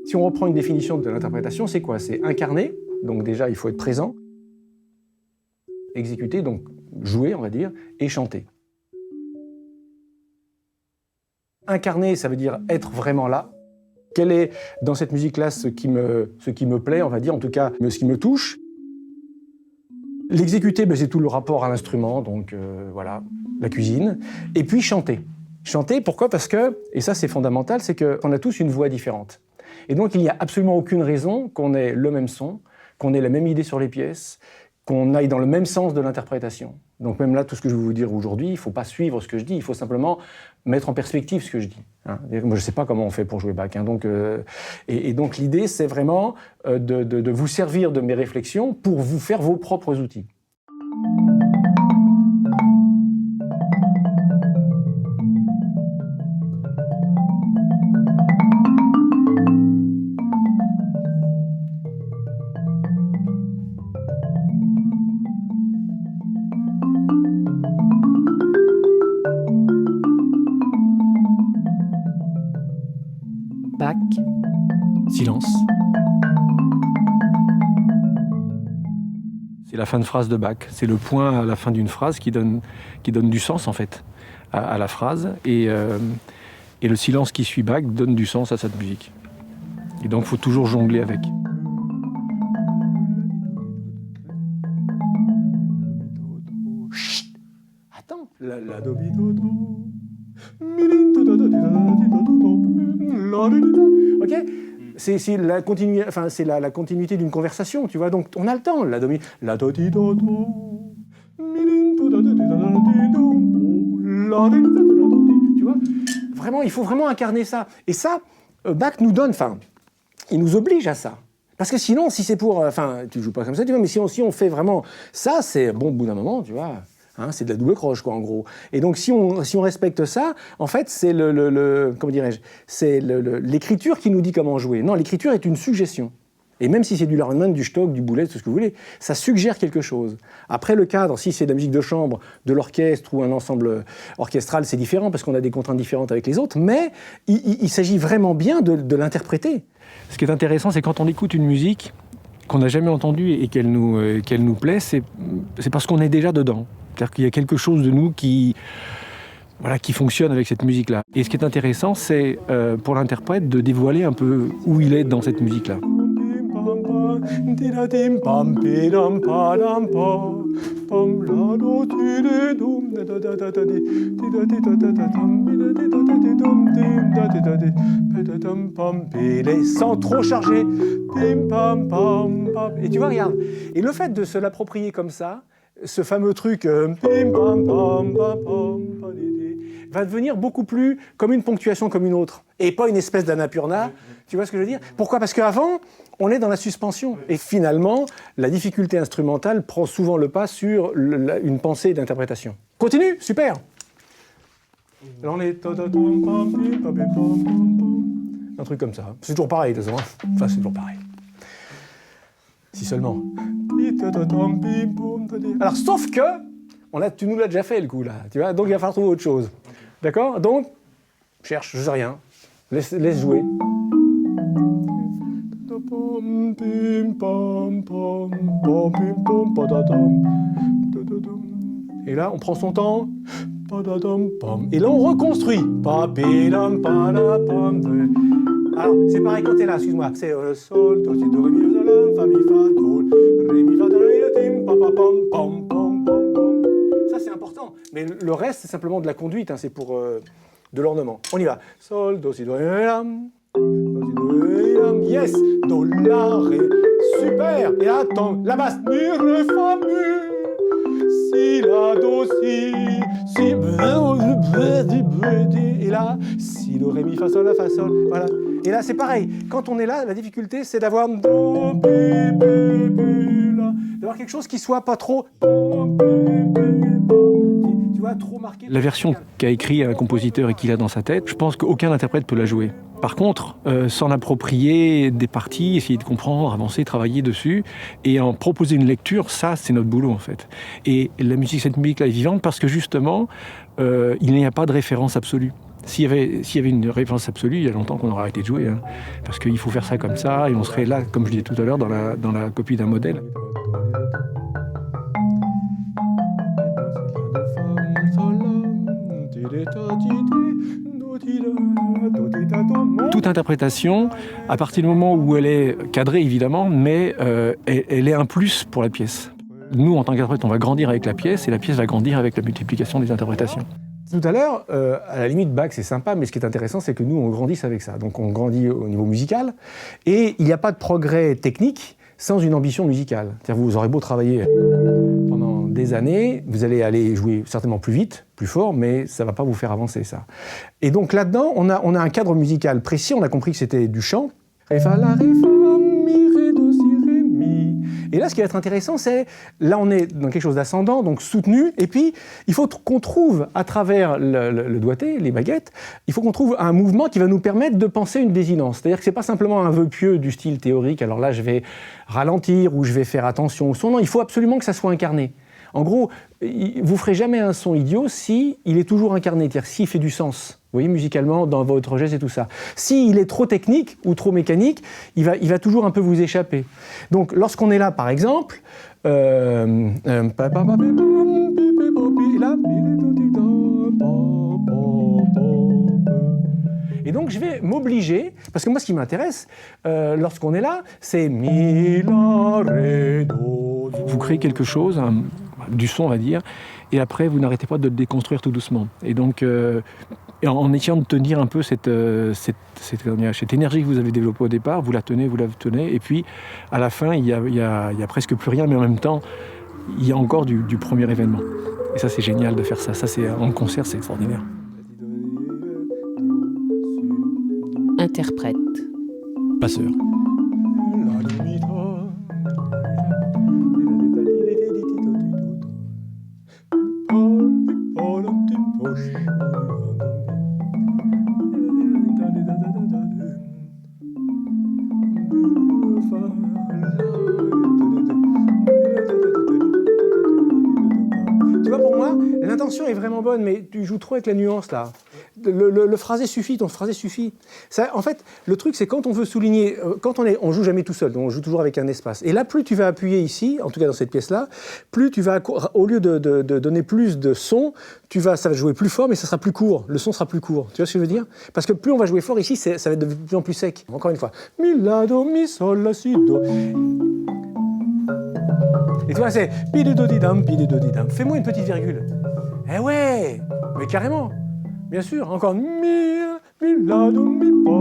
Si on reprend une définition de l'interprétation, c'est quoi? C'est incarner, donc déjà il faut être présent, exécuter, donc jouer on va dire, et chanter. Incarner, ça veut dire être vraiment là. Quel est dans cette musique-là ce qui me plaît, on va dire, en tout cas ce qui me touche? L'exécuter, c'est tout le rapport à l'instrument, donc voilà, la cuisine. Et puis chanter. Chanter, pourquoi? Parce que, et ça c'est fondamental, c'est qu'on a tous une voix différente. Et donc il n'y a absolument aucune raison qu'on ait le même son, qu'on ait la même idée sur les pièces, qu'on aille dans le même sens de l'interprétation. Donc même là, tout ce que je vais vous dire aujourd'hui, il ne faut pas suivre ce que je dis, il faut simplement mettre en perspective ce que je dis. Moi, je ne sais pas comment on fait pour jouer Bach. Donc l'idée, c'est vraiment de vous servir de mes réflexions pour vous faire vos propres outils. Bach, silence. C'est la fin de phrase de Bach. C'est le point à la fin d'une phrase qui donne du sens, en fait, à la phrase. Et le silence qui suit Bach donne du sens à cette musique. Et donc, il faut toujours jongler avec. Chut. Attends. La do mi do do. Ok, c'est la continuité d'une conversation, tu vois. Donc on a le temps. La do mi, la do di do do, tu vois. Vraiment, il faut vraiment incarner ça. Et ça, Bach nous donne, il nous oblige à ça. Parce que sinon, si c'est pour, tu joues pas comme ça, tu vois. Mais si on fait vraiment ça, c'est bon au bout d'un moment, tu vois. C'est de la double croche, quoi, en gros. Et donc, si on respecte ça, en fait, c'est comment dirais-je, c'est l'écriture qui nous dit comment jouer. Non, l'écriture est une suggestion. Et même si c'est du Larman, du Stock, du Boulez, tout ce que vous voulez, ça suggère quelque chose. Après, le cadre, si c'est de la musique de chambre, de l'orchestre ou un ensemble orchestral, c'est différent parce qu'on a des contraintes différentes avec les autres, mais il s'agit vraiment bien de l'interpréter. Ce qui est intéressant, c'est quand on écoute une musique qu'on n'a jamais entendue et qu'elle nous plaît, c'est parce qu'on est déjà dedans. C'est-à-dire qu'il y a quelque chose de nous qui fonctionne avec cette musique-là. Et ce qui est intéressant, c'est pour l'interprète de dévoiler un peu où il est dans cette musique-là. Sans trop charger. Et tu vois, regarde. Et le fait de se l'approprier comme ça, ce fameux truc va devenir beaucoup plus comme une ponctuation comme une autre, et pas une espèce d'annapurna. Tu vois ce que je veux dire? Pourquoi? Parce qu'avant, on est dans la suspension. Et finalement, la difficulté instrumentale prend souvent le pas sur une pensée d'interprétation. Continue, super. Là, on est... un truc comme ça. C'est toujours pareil, de toute façon. Enfin, c'est toujours pareil. Si seulement. Alors, sauf que, tu nous l'as déjà fait, le coup, là. Tu vois, donc, il va falloir trouver autre chose. D'accord? Donc, cherche, je sais rien. Laisse jouer. Et là, on prend son temps. Et là, on reconstruit. Alors, c'est pareil quand t'es là, excuse-moi. C'est sol, do, si, do, ré, mi, fa, mi, fa, do, ré, mi, fa, do, ré, tim, pa, pa, pam, pam, pam, pam, pam. Ça, c'est important. Mais le reste, c'est simplement de la conduite, c'est pour de l'ornement. On y va. Sol, do, si, do, ré, lam. Do, si, do, ré, lam. Yes. Do, la, ré. Super. Et attends, la basse. Mi, ré, fa, mi. Si, la, do, si, si, et là, si, do, ré, mi, fa, sol, la, fa, sol, voilà. Et là, c'est pareil. Quand on est là, la difficulté, c'est d'avoir d'avoir quelque chose qui soit pas trop, tu vois, trop marqué. La version qu'a écrit un compositeur et qu'il a dans sa tête, je pense qu'aucun interprète peut la jouer. Par contre, s'en approprier des parties, essayer de comprendre, avancer, travailler dessus, et en proposer une lecture, ça, c'est notre boulot, en fait. Et la musique, cette musique-là est vivante parce que, justement, il n'y a pas de référence absolue. S'il y avait une réponse absolue, il y a longtemps qu'on aurait arrêté de jouer. Hein, parce qu'il faut faire ça comme ça, et on serait là, comme je disais tout à l'heure, dans la copie d'un modèle. Toute interprétation, à partir du moment où elle est cadrée évidemment, mais elle est un plus pour la pièce. Nous, en tant qu'interprète, on va grandir avec la pièce et la pièce va grandir avec la multiplication des interprétations. Tout à l'heure, à la limite, Bach, c'est sympa, mais ce qui est intéressant, c'est que nous, on grandisse avec ça. Donc on grandit au niveau musical, et il n'y a pas de progrès technique sans une ambition musicale. C'est-à-dire vous aurez beau travailler pendant des années, vous allez aller jouer certainement plus vite, plus fort, mais ça ne va pas vous faire avancer, ça. Et donc là-dedans, on a un cadre musical précis, on a compris que c'était du chant. Ré, fa, la, ré, fa, mi, ré, do, si, ré, mi. Et là, ce qui va être intéressant, c'est, là on est dans quelque chose d'ascendant, donc soutenu, et puis il faut qu'on trouve, à travers le doigté, les baguettes, il faut qu'on trouve un mouvement qui va nous permettre de penser une désinence. C'est-à-dire que c'est pas simplement un vœu pieux du style théorique, alors là je vais ralentir, ou je vais faire attention au son, non, il faut absolument que ça soit incarné. En gros, vous ferez jamais un son idiot si il est toujours incarné, c'est-à-dire s'il fait du sens. Vous voyez, musicalement, dans votre geste et tout ça. S'il est trop technique ou trop mécanique, il va toujours un peu vous échapper. Donc, lorsqu'on est là, par exemple, et donc, je vais m'obliger, parce que moi, ce qui m'intéresse, lorsqu'on est là, c'est mi, la, ré, do. Vous créez quelque chose, du son, on va dire, et après, vous n'arrêtez pas de le déconstruire tout doucement. Et donc, en essayant de tenir un peu cette énergie que vous avez développée au départ, vous la tenez, et puis, à la fin, il y a presque plus rien, mais en même temps, il y a encore du premier événement. Et ça, c'est génial de faire ça. Ça, en concert, c'est extraordinaire. Interprète. Passeur. Tu vois, pour moi, l'intention est vraiment bonne, mais tu joues trop avec la nuance, là. Le phrasé suffit, ton phrasé suffit. Ça, en fait, le truc, c'est quand on veut souligner, on joue jamais tout seul, donc on joue toujours avec un espace. Et là, plus tu vas appuyer ici, en tout cas dans cette pièce-là, plus tu vas, au lieu de donner plus de son, ça va jouer plus fort, mais ça sera plus court. Le son sera plus court. Tu vois ce que je veux dire? Parce que plus on va jouer fort ici, ça va être de plus en plus sec. Encore une fois. Mi, la, do, mi, sol, la, si, do. Et tu vois, c'est pi, do, di, dam, pi, do, di, dam. Fais-moi une petite virgule. Eh ouais, mais carrément. Bien sûr, encore mi, la, do, mi, pa.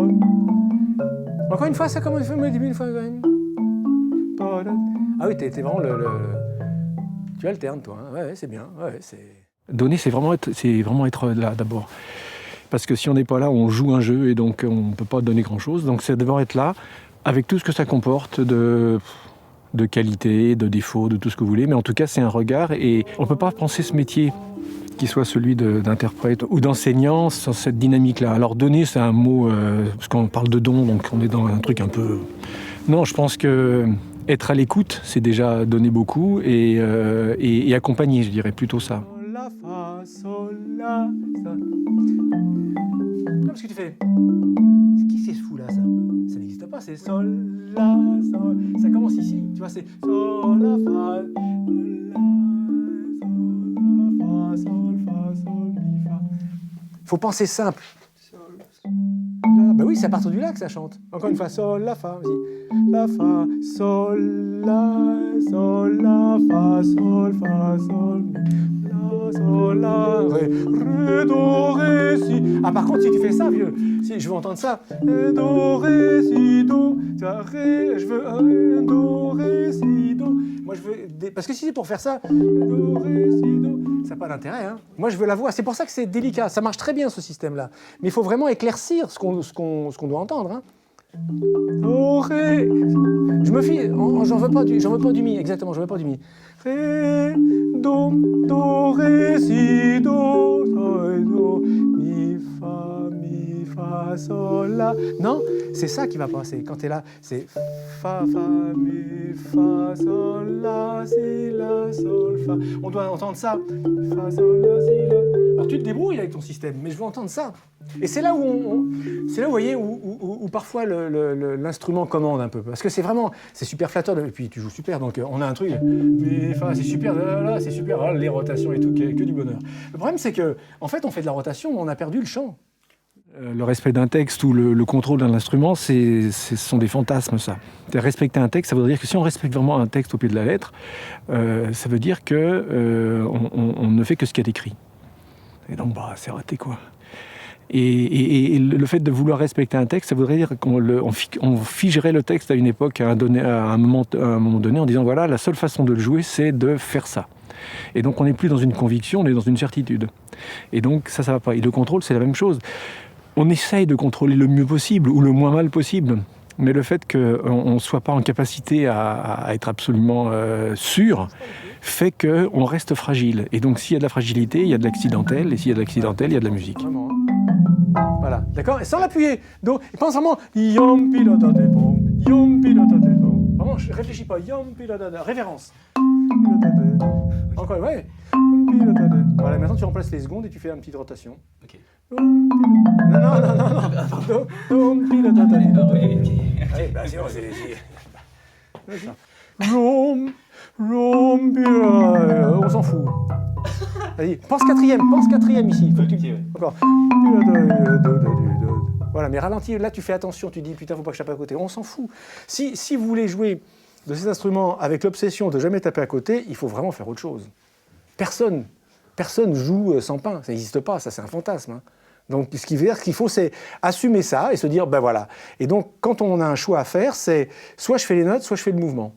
Encore une fois, ça commence, fais-moi une fois quand même. Ah oui, t'es vraiment tu alternes, toi. Hein. Ouais, c'est bien. Ouais, c'est... Donner, c'est vraiment être là d'abord. Parce que si on n'est pas là, on joue un jeu et donc on ne peut pas donner grand-chose. Donc c'est d'abord être là, avec tout ce que ça comporte de qualité, de défauts, de tout ce que vous voulez. Mais en tout cas, c'est un regard et on ne peut pas penser ce métier qui soit celui d'interprète ou d'enseignant sans cette dynamique-là. Alors donner, c'est un mot, parce qu'on parle de don, donc on est dans un truc un peu... Non, je pense que être à l'écoute, c'est déjà donner beaucoup et accompagner, je dirais plutôt ça. La, fa, sol, la, ça. Non, parce que tu fais... Qui c'est ce fou là, ça? Ça n'existe pas, c'est sol, la, sol. Ça commence ici, tu vois, c'est sol, la, fa, la, sol, fa, sol, mi, fa. Faut penser simple. Sol, la. Ben oui, c'est à partir du la que ça chante. Encore une fois, sol, la, fa, vas-y. La, fa, sol, la, fa, sol, mi. Sol, la, ré, do, ré, si. Ah, par contre, si tu fais ça, vieux, si je veux entendre ça, ré, do, ré, si, do, tu vois, ré, je veux ré, do, ré, si, do. Moi, je veux. Parce que si c'est pour faire ça, do, ré, si, do, ça n'a pas d'intérêt, hein. Moi, je veux la voix. C'est pour ça que c'est délicat. Ça marche très bien, ce système-là. Mais il faut vraiment éclaircir ce qu'on doit entendre, hein. Do, ré. Je me fie. J'en veux pas du mi, exactement, j'en veux pas du mi. Ré, do, ré, si, do, do, mi, fa, sol, la. Non, c'est ça qui va passer. Quand tu es là, c'est fa, mi, fa, sol, la, si, la, sol, fa. On doit entendre ça. Fa, sol, la, si, la. Alors tu te débrouilles avec ton système, mais je veux entendre ça. Et c'est là où c'est là, vous voyez, où parfois l'instrument commande un peu. Parce que c'est super flatteur. Et puis tu joues super, donc on a un truc. Mais enfin, c'est super, là, c'est super, les rotations et tout, que du bonheur. Le problème, c'est que, en fait, on fait de la rotation, mais on a perdu le chant. Le respect d'un texte ou le contrôle d'un instrument, ce sont des fantasmes, ça. Respecter un texte, ça veut dire que si on respecte vraiment un texte au pied de la lettre, ça veut dire que on ne fait que ce qu'il y a d'écrit. Et donc, c'est raté, quoi. Et le fait de vouloir respecter un texte, ça voudrait dire qu'on figerait le texte à une époque, à un moment donné, en disant, voilà, la seule façon de le jouer, c'est de faire ça. Et donc, on n'est plus dans une conviction, on est dans une certitude. Et donc, ça va pas. Et le contrôle, c'est la même chose. On essaye de contrôler le mieux possible ou le moins mal possible, mais le fait qu'on ne soit pas en capacité à être absolument sûr fait qu'on reste fragile. Et donc s'il y a de la fragilité, il y a de l'accidentel, et s'il y a de l'accidentel, il y a de la musique. Vraiment, hein. Voilà, d'accord. Et sans l'appuyer. Donc, pense vraiment. Yom pilotadepom, yom pilotadepom. Vraiment, je réfléchis pas. Yom pilotadepom. Révérence. Encore, ouais. Voilà, maintenant tu remplaces les secondes et tu fais une petite rotation. Ok. Non. Allez, bah sinon c'est... On s'en fout. Vas-y, pense quatrième ici. Faut que tu... Encore. Voilà, mais ralentis, là tu fais attention, tu dis putain, faut pas que je tape à côté. On s'en fout. Si vous voulez jouer de ces instruments avec l'obsession de jamais taper à côté, il faut vraiment faire autre chose. Personne joue sans pain, ça n'existe pas, ça c'est un fantasme. Hein. Donc ce qui veut dire qu'il faut, c'est assumer ça et se dire, ben voilà. Et donc quand on a un choix à faire, c'est soit je fais les notes, soit je fais le mouvement.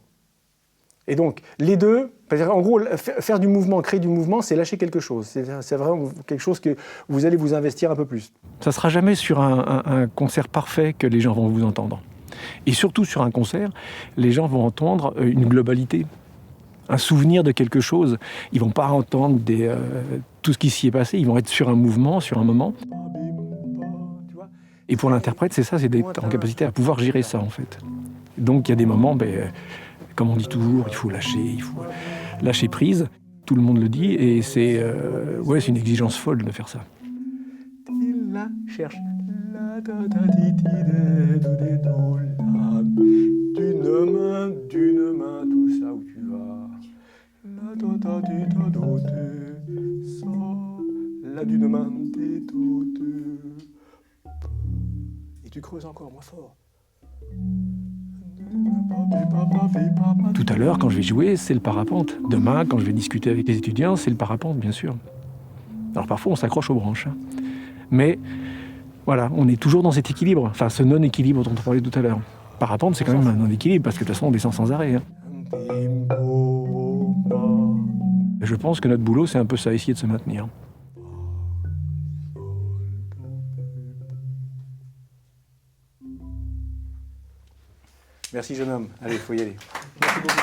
Et donc les deux, en gros, faire du mouvement, créer du mouvement, c'est lâcher quelque chose. C'est vraiment quelque chose que vous allez vous investir un peu plus. Ça ne sera jamais sur un concert parfait que les gens vont vous entendre. Et surtout sur un concert, les gens vont entendre une globalité, un souvenir de quelque chose. Ils ne vont pas entendre tout ce qui s'y est passé, ils vont être sur un mouvement, sur un moment. Et pour l'interprète, c'est ça, c'est d'être en capacité à pouvoir gérer ça, en fait. Donc il y a des moments, comme on dit toujours, il faut lâcher prise. Tout le monde le dit, et c'est une exigence folle de faire ça. Il la cherche. D'une main, tout ça où tu vas. La d'une main, et tu creuses encore moins fort. Tout à l'heure, quand je vais jouer, c'est le parapente. Demain, quand je vais discuter avec les étudiants, c'est le parapente, bien sûr. Alors parfois, on s'accroche aux branches. Hein. Mais voilà, on est toujours dans cet équilibre, enfin ce non-équilibre dont on parlait tout à l'heure. Parapente, c'est quand même un non-équilibre, parce que de toute façon, on descend sans arrêt. Hein. Je pense que notre boulot, c'est un peu ça, essayer de se maintenir. Merci jeune homme. Allez, il faut y aller. Merci beaucoup.